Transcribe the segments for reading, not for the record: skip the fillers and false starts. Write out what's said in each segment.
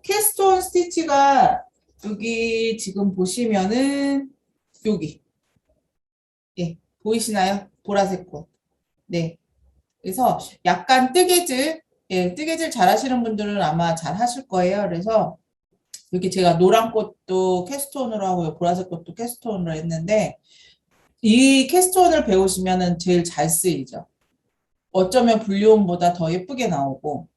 캐스톤 스티치가 여기 지금 보시면은 여기 예 보이시나요? 보라색 거. 네. 그래서 약간 뜨개질 뜨개질 잘 하시는 분들은 아마 잘 하실 거예요. 그래서 여기 제가 노란 꽃도 캐스톤으로 하고요. 보라색 꽃도 캐스톤으로 했는데 이 캐스톤을 배우시면은 제일 잘 쓰이죠. 어쩌면 블루온보다 더 예쁘게 나오고,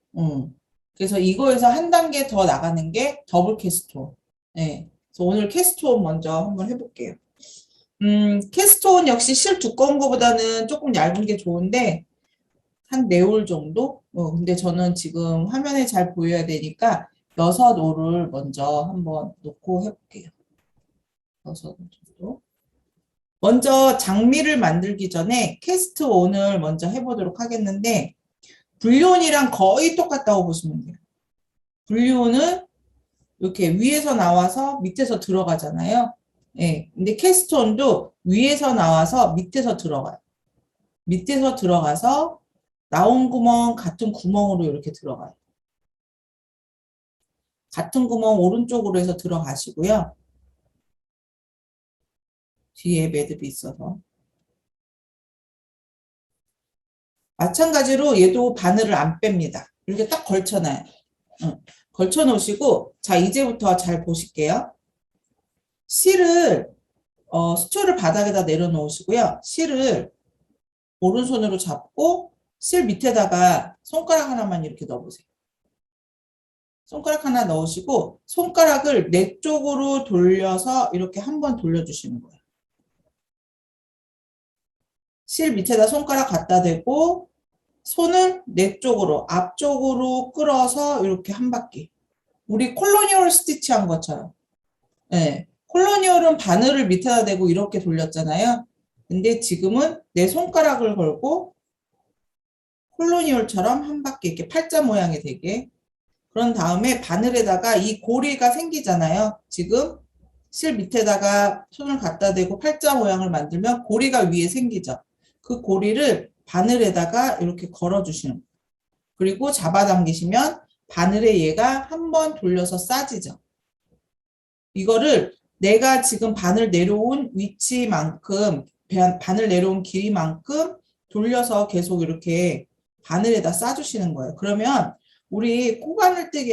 그래서 이거에서 한 단계 더 나가는 게 더블 캐스톤. 네. 그래서 오늘 캐스톤 먼저 한번 해볼게요. 캐스톤 역시 실 두꺼운 거보다는 조금 얇은 게 좋은데, 한 4올 정도? 근데 저는 지금 화면에 잘 보여야 되니까 6올을 먼저 한번 놓고 해볼게요. 6올 정도. 먼저 장미를 만들기 전에 캐스트 온을 먼저 해보도록 하겠는데, 불륜이랑 거의 똑같다고 보시면 돼요. 불륜은 이렇게 위에서 나와서 밑에서 들어가잖아요. 예. 근데 캐스톤도 위에서 나와서 밑에서 들어가요. 밑에서 들어가서 나온 구멍 같은 구멍으로 이렇게 들어가요. 같은 구멍 오른쪽으로 해서 들어가시고요. 뒤에 매듭이 있어서. 마찬가지로 얘도 바늘을 안 뺍니다. 이렇게 딱 걸쳐놔요. 걸쳐 놓으시고, 자, 이제부터 잘 보실게요. 실을 수초를 바닥에다 내려놓으시고요. 실을 오른손으로 잡고 실 밑에다가 손가락 하나만 이렇게 넣어보세요. 손가락 하나 넣으시고 손가락을 내 쪽으로 돌려서 이렇게 한번 돌려주시는 거예요. 실 밑에다 손가락 갖다 대고 손을 내 쪽으로 앞쪽으로 끌어서 이렇게 한 바퀴. 우리 콜로니얼 스티치 한 것처럼. 네. 콜로니얼은 바늘을 밑에다 대고 이렇게 돌렸잖아요. 근데 지금은 내 손가락을 걸고 콜로니얼처럼 한 바퀴 이렇게 팔자 모양이 되게. 그런 다음에 바늘에다가 이 고리가 생기잖아요. 지금 실 밑에다가 손을 갖다 대고 팔자 모양을 만들면 고리가 위에 생기죠. 그 고리를 바늘에다가 이렇게 걸어주시는 거예요. 그리고 잡아당기시면 바늘에 얘가 한번 돌려서 싸지죠. 이거를 내가 지금 바늘 내려온 위치만큼, 바늘 내려온 길이만큼 돌려서 계속 이렇게 바늘에다 싸주시는 거예요. 그러면 우리 코바늘 뜨기,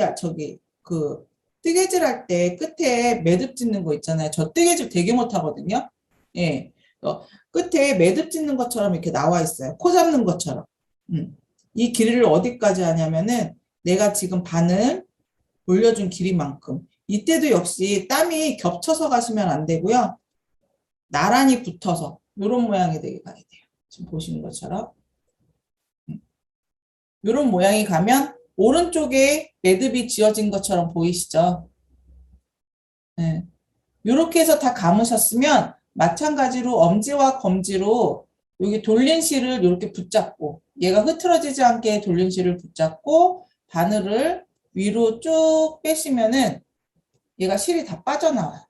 뜨개질 할 때 끝에 매듭 짓는 거 있잖아요. 저 뜨개질 되게 못하거든요. 예. 끝에 매듭 짓는 것처럼 이렇게 나와 있어요. 코 잡는 것처럼. 이 길이를 어디까지 하냐면은 내가 지금 바늘 올려준 길이만큼. 이때도 역시 땀이 겹쳐서 가시면 안 되고요. 나란히 붙어서 이런 모양이 되게 가야 돼요. 지금 보시는 것처럼. 이런 모양이 가면 오른쪽에 매듭이 지어진 것처럼 보이시죠? 네. 이렇게 해서 다 감으셨으면 마찬가지로 엄지와 검지로 여기 돌린 실을 이렇게 붙잡고 얘가 흐트러지지 않게 돌린 실을 붙잡고 바늘을 위로 쭉 빼시면은 얘가 실이 다 빠져나와요.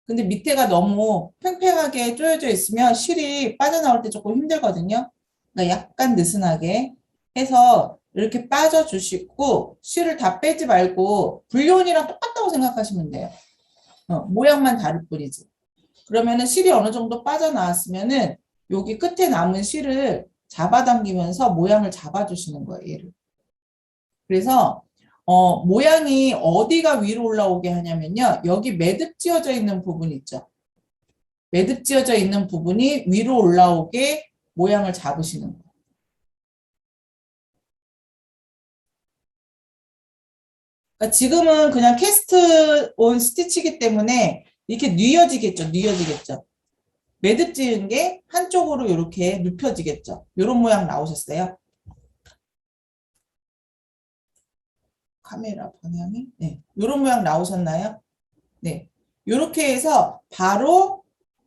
근데 밑에가 너무 팽팽하게 조여져 있으면 실이 빠져나올 때 조금 힘들거든요. 그러니까 약간 느슨하게 해서 이렇게 빠져주시고 실을 다 빼지 말고 불륜이랑 똑같다고 생각하시면 돼요. 모양만 다를 뿐이지. 그러면은 실이 어느 정도 빠져나왔으면은 여기 끝에 남은 실을 잡아당기면서 모양을 잡아주시는 거예요. 얘를. 그래서 모양이 어디가 위로 올라오게 하냐면요. 여기 매듭 지어져 있는 부분 있죠. 매듭 지어져 있는 부분이 위로 올라오게 모양을 잡으시는 거예요. 그러니까 지금은 그냥 캐스트 온 스티치이기 때문에 이렇게 뉘어지겠죠. 뉘어지겠죠. 매듭 지은 게 한쪽으로 이렇게 눕혀지겠죠. 이런 모양 나오셨어요? 카메라 방향이? 네. 이런 모양 나오셨나요? 네. 이렇게 해서 바로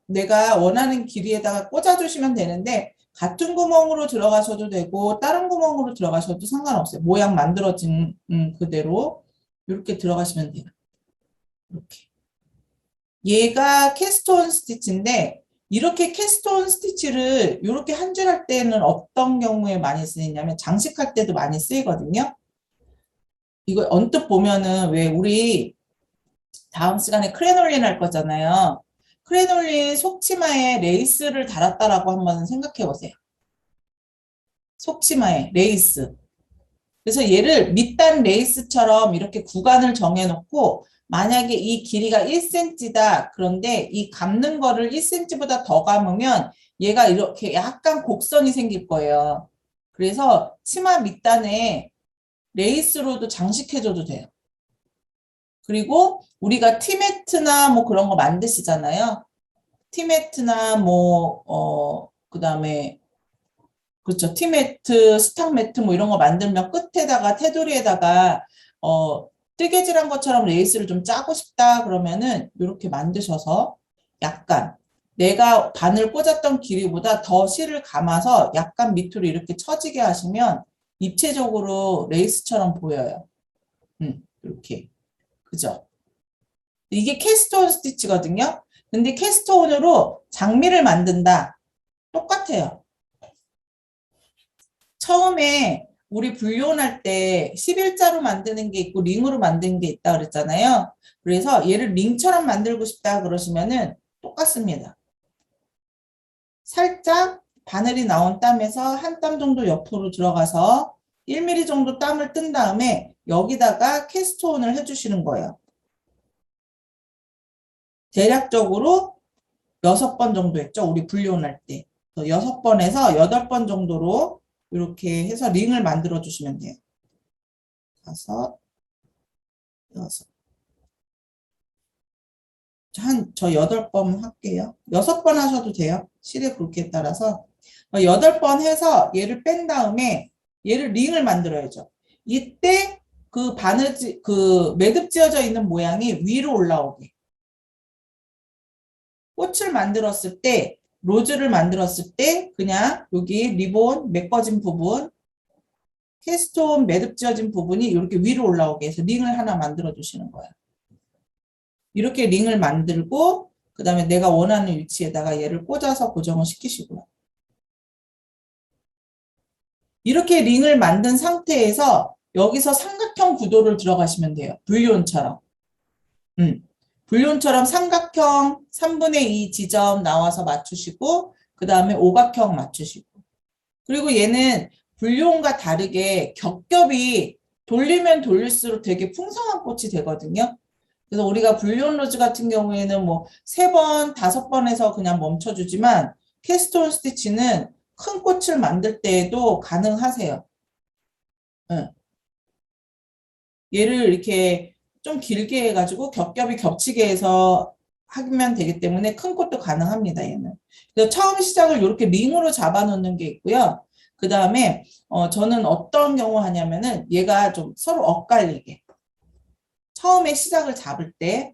내가 원하는 길이에다가 꽂아주시면 되는데 같은 구멍으로 들어가셔도 되고 다른 구멍으로 들어가셔도 상관없어요. 모양 만들어진 그대로 이렇게 들어가시면 돼요. 이렇게. 얘가 캐스톤 스티치인데 이렇게 캐스톤 스티치를 이렇게 한 줄 할 때는 어떤 경우에 많이 쓰이냐면 장식할 때도 많이 쓰이거든요. 이거 언뜻 보면은 왜 우리 다음 시간에 크레놀린 할 거잖아요. 크레놀린 속치마에 레이스를 달았다라고 한번 생각해 보세요. 속치마에 레이스. 그래서 얘를 밑단 레이스처럼 이렇게 구간을 정해놓고 만약에 이 길이가 1cm다. 그런데 이 감는 거를 1cm보다 더 감으면 얘가 이렇게 약간 곡선이 생길 거예요. 그래서 치마 밑단에 레이스로도 장식해줘도 돼요. 그리고 우리가 티매트나 뭐 그런 거 만드시잖아요. 티매트나 뭐, 그 다음에, 그렇죠. 티매트, 스탁매트 뭐 이런 거 만들면 끝에다가 테두리에다가, 뜨개질한 것처럼 레이스를 좀 짜고 싶다 그러면은 이렇게 만드셔서 약간 내가 바늘 꽂았던 길이보다 더 실을 감아서 약간 밑으로 이렇게 처지게 하시면 입체적으로 레이스처럼 보여요. 이렇게. 그죠? 이게 캐스트온 스티치거든요. 근데 캐스트온으로 장미를 만든다. 똑같아요. 처음에 우리 불륜할 때 11자로 만드는 게 있고 링으로 만드는 게 있다 그랬잖아요. 그래서 얘를 링처럼 만들고 싶다 그러시면은 똑같습니다. 살짝 바늘이 나온 땀에서 한 땀 정도 옆으로 들어가서 1mm 정도 땀을 뜬 다음에 여기다가 캐스트온을 해주시는 거예요. 대략적으로 6번 정도 했죠. 우리 분리혼할 때. 6번에서 8번 정도로 이렇게 해서 링을 만들어 주시면 돼요. 5, 6. 저 8번 할게요. 6번 하셔도 돼요. 실의 굵기에 따라서. 8번 해서 얘를 뺀 다음에 얘를 링을 만들어야죠. 이때 그 그 매듭 지어져 있는 모양이 위로 올라오게. 꽃을 만들었을 때, 로즈를 만들었을 때 그냥 여기 리본 메꿔진 부분, 캐스톤 매듭 지어진 부분이 이렇게 위로 올라오게 해서 링을 하나 만들어 주시는 거예요. 이렇게 링을 만들고 그 다음에 내가 원하는 위치에다가 얘를 꽂아서 고정을 시키시고요. 이렇게 링을 만든 상태에서 여기서 삼각형 구도를 들어가시면 돼요. 불륜처럼. 불륜처럼 삼각형 3분의 2 지점 나와서 맞추시고 그 다음에 오각형 맞추시고 그리고 얘는 불륜과 다르게 겹겹이 돌리면 돌릴수록 되게 풍성한 꽃이 되거든요. 그래서 우리가 불륜 로즈 같은 경우에는 뭐 3번, 5번에서 그냥 멈춰주지만 캐스톤 스티치는 큰 꽃을 만들 때에도 가능하세요. 응. 얘를 이렇게 좀 길게 해가지고 겹겹이 겹치게 해서 하면 되기 때문에 큰 꽃도 가능합니다, 얘는. 그래서 처음 시작을 이렇게 링으로 잡아 놓는 게 있고요. 그 다음에, 저는 어떤 경우 하냐면은 얘가 좀 서로 엇갈리게. 처음에 시작을 잡을 때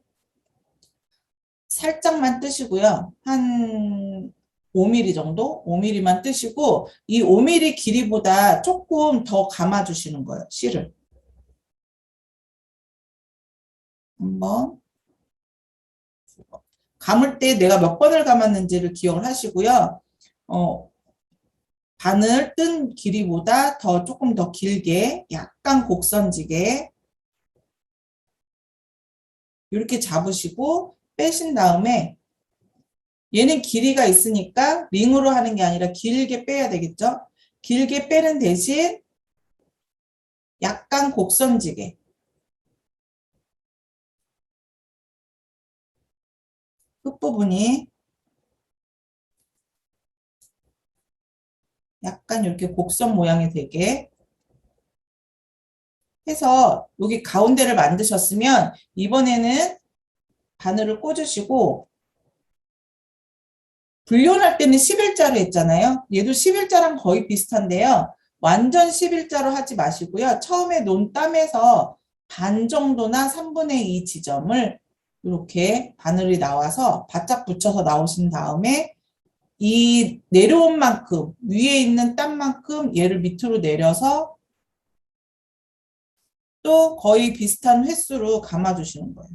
살짝만 뜨시고요. 한 5mm 정도? 5mm만 뜨시고 이 5mm 길이보다 조금 더 감아주시는 거예요, 실을. 한번 감을 때 내가 몇 번을 감았는지를 기억을 하시고요. 어, 바늘 뜬 길이보다 더 조금 더 길게 약간 곡선지게 이렇게 잡으시고 빼신 다음에 얘는 길이가 있으니까 링으로 하는 게 아니라 길게 빼야 되겠죠? 길게 빼는 대신 약간 곡선지게 끝부분이 약간 이렇게 곡선 모양이 되게 해서 여기 가운데를 만드셨으면 이번에는 바늘을 꽂으시고 불륜할 때는 11자로 했잖아요. 얘도 11자랑 거의 비슷한데요. 완전 11자로 하지 마시고요. 처음에 논 땀에서 반 정도나 3분의 2 지점을 이렇게 바늘이 나와서 바짝 붙여서 나오신 다음에 이 내려온 만큼 위에 있는 땀만큼 얘를 밑으로 내려서 또 거의 비슷한 횟수로 감아주시는 거예요.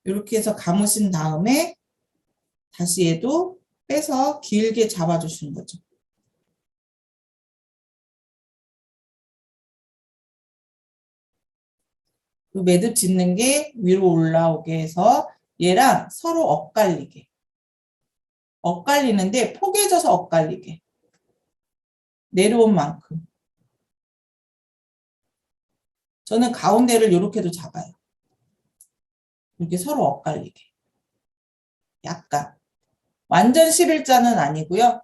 이렇게 해서 감으신 다음에 다시 얘도 빼서 길게 잡아주시는 거죠. 매듭 짓는 게 위로 올라오게 해서 얘랑 서로 엇갈리게. 엇갈리는데 포개져서 엇갈리게. 내려온 만큼. 저는 가운데를 이렇게도 잡아요. 이렇게 서로 엇갈리게. 약간. 완전 11자는 아니고요.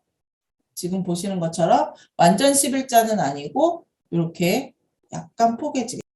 지금 보시는 것처럼 완전 11자는 아니고 이렇게 약간 포개지게.